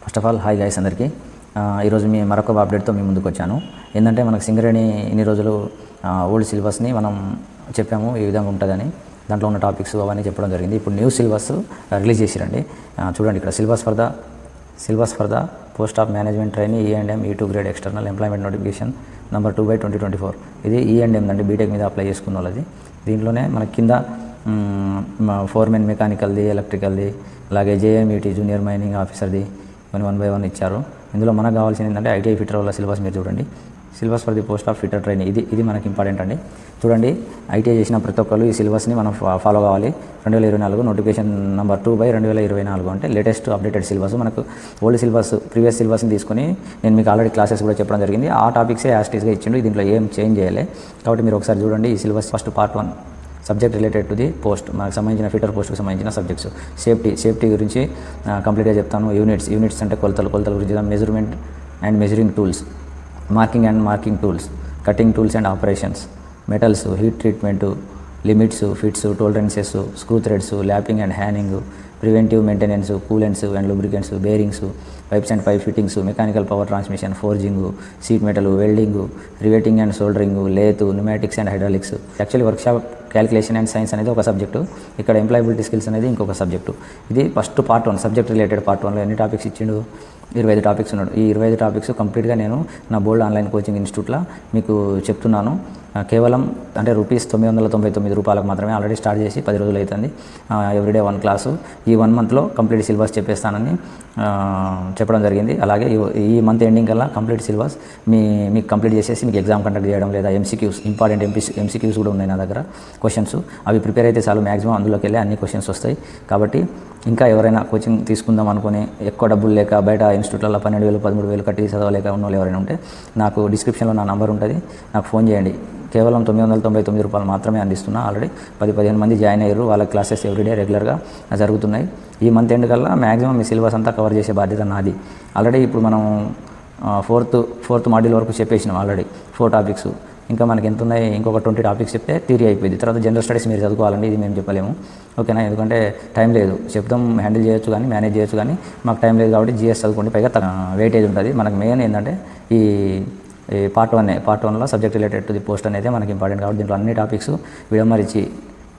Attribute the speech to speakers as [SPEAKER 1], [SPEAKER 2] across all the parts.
[SPEAKER 1] First of all hi guys అందరికీ. ఈరోజు మరొక అప్డేట్తో మీ ముందుకు వచ్చాను. ఏంటంటే మనకు సింగరేణి ఇన్ని రోజులు ఓల్డ్ సిలబస్ని మనం చెప్పాము ఈ విధంగా ఉంటుందని, దాంట్లో ఉన్న టాపిక్స్ అవన్నీ చెప్పడం జరిగింది. ఇప్పుడు న్యూ సిలబస్ రిలీజ్ చేసిరండి. చూడండి ఇక్కడ syllabus for the post of management trainee E&M E2 grade external employment notification number 2/2024. ఇది E&M అండి, బీటెక్ మీద అప్లై చేసుకున్న వాళ్ళది. దీంట్లోనే మనకి కింద ఫోర్మెన్ మెకానికల్ది, ఎలక్ట్రికల్ది, అలాగే JMET జూనియర్ మైనింగ్ ఆఫీసర్ది 1 by 1 ఇచ్చారు. ఇందులో మనకు కావాల్సింది ఏంటంటే ITI ఫిటర్ వాళ్ళ సిలబస్ మీరు చూడండి. Syllabus for the post of fitter trainee ఇది మనకి ఇంపార్టెంట్ అండి. చూడండి, ITI చేసిన ప్రతి ఒక్కరు ఈ సిలబస్ని మనం ఫాలో కావాలి. 2024 నోటిఫికేషన్ నెంబర్ 2/2024 అంటే లేటెస్ట్ అప్డేటెడ్ సిలబస్. మనకు ఓల్డ్ సిలబస్ ప్రీవియస్ సిలబస్ని తీసుకొని నేను మీకు ఆల్రెడీ క్లాసెస్ కూడా చెప్పడం జరిగింది. ఆ టాపిక్సే యాస్టీస్గా ఇచ్చిండు, దీంట్లో ఏం చేంజ్ చేయాలి. కాబట్టి మీరు ఒకసారి చూడండి ఈ syllabus. First part 1 subject related to the post, మనకు సంబంధించిన ఫిటర్ పోస్ట్కి సంబంధించిన సబ్జెక్ట్స్. సేఫ్టీ గురించి కంప్లీట్గా చెప్తాను. యూనిట్స్ అంటే కొలతల గురించి, measurement and measuring tools, marking tools, cutting tools and operations, metals, heat treatment, limits, fits, tolerances, screw threads, lapping and honing, preventive maintenance, coolants and lubricants, bearings, pipes and pipe fittings, mechanical power transmission, forging, sheet metal, welding, riveting and soldering, lathe, pneumatics and hydraulics. Actually workshop calculation and science అనేది ఒక subject, ఇక్కడ employability skills అనేది ఇంకొక subject. ఇది first part 1 subject related part 1లో ఎన్ని topics ఇచ్చిండు? 25 topics ఉన్నాడు. ఈ 25 టాపిక్స్ కంప్లీట్గా నేను నా బోల్డ్ ఆన్లైన్ కోచింగ్ ఇన్స్టిట్యూట్లో మీకు చెప్తున్నాను. కేవలం అంటే ₹999 మాత్రమే. ఆల్రెడీ స్టార్ట్ చేసి 10 రోజులు అవుతుంది. Everyday 1 class. ఈ 1 మంత్లో కంప్లీట్ సిలబస్ చెప్పేస్తానని చెప్పడం జరిగింది. అలాగే ఈ మంత్ ఎండింగ్ కల్లా కంప్లీట్ సిలబస్ మీకు కంప్లీట్ చేసేసి మీకు ఎగ్జామ్ కండక్ట్ చేయడం, లేదా MCQs ఇంపార్టెంట్ MCQs కూడా ఉన్నాయి నా దగ్గర. క్వశ్చన్స్ అవి ప్రిపేర్ అయితే చాలు, మ్యాక్సిమం అందులోకి వెళ్ళి అన్ని క్వశ్చన్స్ వస్తాయి. కాబట్టి ఇంకా ఎవరైనా కోచింగ్ తీసుకుందాం అనుకుని ఎక్కువ డబ్బులు లేక బయట ఇన్స్టిట్యూట్లలో 12,000 13,000 కట్టి చదవలేక ఉన్న వాళ్ళు ఎవరైనా ఉంటే నాకు డిస్క్రిప్షన్లో నా నంబర్ ఉంటుంది, నాకు ఫోన్ చేయండి. కేవలం ₹999 మాత్రమే అందిస్తున్నా. ఆల్రెడీ 10-15 మంది జాయిన్ అయ్యారు. వాళ్ళ క్లాసెస్ ఎవ్రీడే రెగ్యులర్గా జరుగుతున్నాయి. ఈ మంత్ ఎండ్ కల్లా మ్యాక్సిమం మీ సిలబస్ అంతా కవర్ చేసే బాధ్యత నాది. ఆల్రెడీ ఇప్పుడు మనం ఫోర్త్ మాడ్యూల్ వరకు చెప్పేసినాం ఆల్రెడీ 4 టాపిక్స్. ఇంకా మనకి ఎంత ఉన్నాయి? ఇంకొక 20 టాపిక్స్ చెప్తే థియరీ అయిపోయింది. తర్వాత జనరల్ స్టడీస్ మీరు చదువుకోవాలండి, ఇది మేము చెప్పలేము, ఓకేనా? ఎందుకంటే టైం లేదు. చెప్తాం, హ్యాండిల్ చేయొచ్చు కానీ, మేనేజ్ చేయొచ్చు కానీ మాకు టైం లేదు. కాబట్టి GS చదువుకుంటే పైగా వెయిటేజ్ ఉంటుంది. మనకు మెయిన్ ఏంటంటే ఈ పార్ట్ 1లో subject related to the post అనేది మనకి ఇంపార్టెంట్. కాబట్టి దీంట్లో అన్ని టాపిక్స్ విడమరిచి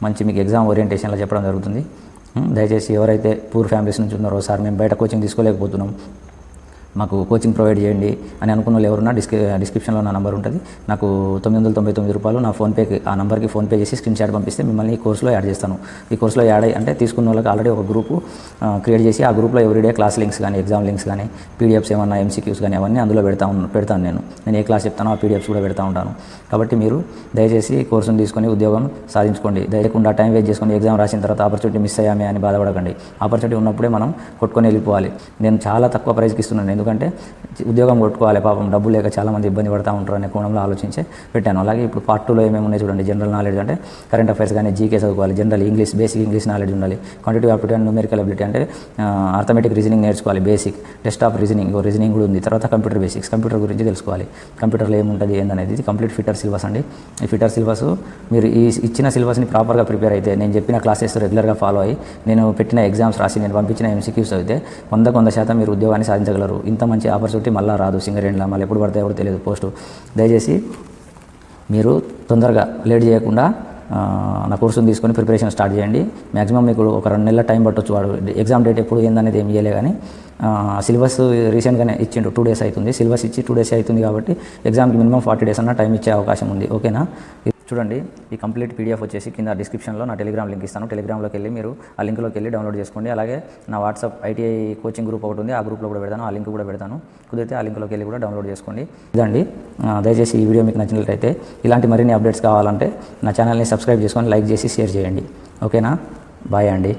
[SPEAKER 1] మంచి మీకు ఎగ్జామ్ ఓరియంటేషన్లో చెప్పడం జరుగుతుంది. దయచేసి ఎవరైతే పూర్ ఫ్యామిలీస్ నుంచి ఉన్నారో, సార్ మేము బయట కోచింగ్ తీసుకోలేకపోతున్నాం, మాకు కోచింగ్ ప్రొవైడ్ చేయండి అని అనుకున్న వాళ్ళు ఎవరున్నా డిస్క్రిప్షన్లో నా నంబర్ ఉంటుంది. నాకు ₹999 నా ఫోన్పేకి, ఆ నెంబర్కి ఫోన్పే చేసి స్క్రీన్ షాట్ పంపిస్తే మిమ్మల్ని ఈ కోర్సులో యాడ్ చేస్తాను. ఈ కోర్సులో యాడ్ అంటే తీసుకున్న వాళ్ళకి ఆల్రెడీ ఒక గ్రూపు క్రియేట్ చేసి ఆ గ్రూప్లో ఎవ్రీడే క్లాస్ లింక్స్ కానీ, ఎగ్జామ్ లింక్స్ కానీ, PDFs ఏమన్నా MCQs కానీ అవన్నీ అందులో పెడతాను. నేను ఏ క్లాస్ చెప్తానో ఆ PDFs కూడా పెడతా ఉంటాను. కాబట్టి మీరు దయచేసి కోర్సును తీసుకొని ఉద్యోగం సాధించుకోండి. దయకుండా టైం వేస్ట్ చేసుకొని ఎగ్జామ్ రాసిన తర్వాత ఆపర్చునిటీ మిస్ అయ్యామే అని బాధపడకండి. ఆపర్చునిటీ ఉన్నప్పుడే మనం కొట్టుకొని వెళ్ళిపోవాలి. నేను చాలా తక్కువ ప్రైస్కి ఇస్తున్నాను, ఎందుకంటే ఉద్యోగం కొట్టుకోవాలి, పాపం డబ్బు లేక చాలామంది ఇబ్బంది పడుతూ ఉంటారు అనే కోణంలో ఆలోచించే పెట్టాను. అలాగే ఇప్పుడు పార్ట్ 2లో ఏమేమి ఉన్నాయి చూడండి. జనరల్ నాలెడ్జ్ అంటే కరెంట్ అఫైర్స్ కానీ, GK చదువుకోవాలి. General English, basic English knowledge ఉండాలి. Quantitative aptitude and numerical ability అంటే అర్థమెటిక్ రీజనింగ్ నేర్చుకోవాలి. బేసిక్ టెస్ట్ ఆఫ్ రీజనింగ్ కూడా ఉంది. తర్వాత కంప్యూటర్ బేసిక్స్, కంప్యూటర్ గురించి తెలుసుకోవాలి. కంప్యూటర్లో ఏముంటుంది ఏందనేది. ఇది కంప్లీట్ ఫిటర్ సిలబస్ అండి. ఈ ఫిటర్ సిలబస్ మీరు ఈ ఇచ్చిన సిలబస్ని ప్రాపర్గా ప్రిపేర్ అయితే, నేను చెప్పిన క్లాసెస్ రెగ్యులర్గా ఫాలో అయ్యి, నేను పెట్టిన ఎగ్జామ్స్ రాసి, నేను పంపించిన MCQs అయితే 100% మీరు ఉద్యోగాన్ని సాధించగలరు. ఇంత మంచి ఆపర్చునిటీ మళ్ళీ రాదు సింగరేణిలో, మళ్ళీ ఎప్పుడు పడితే ఎవరు తెలియదు పోస్టు. దయచేసి మీరు తొందరగా లేట్ చేయకుండా నా కోర్సును తీసుకొని ప్రిపరేషన్ స్టార్ట్ చేయండి. మ్యాక్సిమం మీకు ఒక 2 నెలల టైం పట్టొచ్చు. వాడు ఎగ్జామ్ డేట్ ఎప్పుడు ఏందనేది ఏం చేయలే కానీ సిలబస్ రీసెంట్గానే ఇచ్చిండు. 2 days అవుతుంది. సిలబస్ ఇచ్చి 2 days అవుతుంది. కాబట్టి ఎగ్జామ్కి మినిమం 40 days అన్న టైం ఇచ్చే అవకాశం ఉంది, ఓకేనా? చూడండి, ఈ కంప్లీట్ PDF వచ్చేసి కింద డిస్క్రిప్షన్లో నా టెలిగ్రామ్ లింక్ ఇస్తాను. టెలిగ్రామ్లోకి వెళ్ళి మీరు ఆ లింక్లోకి వెళ్ళి డౌన్లోడ్ చేసుకోండి. అలాగే నా వాట్సాప్ ITI కోచింగ్ గ్రూప్ ఒకటి ఉంది, ఆ గ్రూప్లో కూడా పెడతాను, ఆ లింక్ కూడా పెడతాను. కుదిరితే ఆ లింక్లోకి వెళ్ళి కూడా డౌన్లోడ్ చేసుకోండి. ఇదండి, దయచేసి ఈ వీడియో మీకు నచ్చినట్లయితే, ఇలాంటి మరిన్ని అప్డేట్స్ కావాలంటే నా ఛానల్ని సబ్స్క్రైబ్ చేసుకొని లైక్ చేసి షేర్ చేయండి, ఓకేనా? బాయ్ అండి.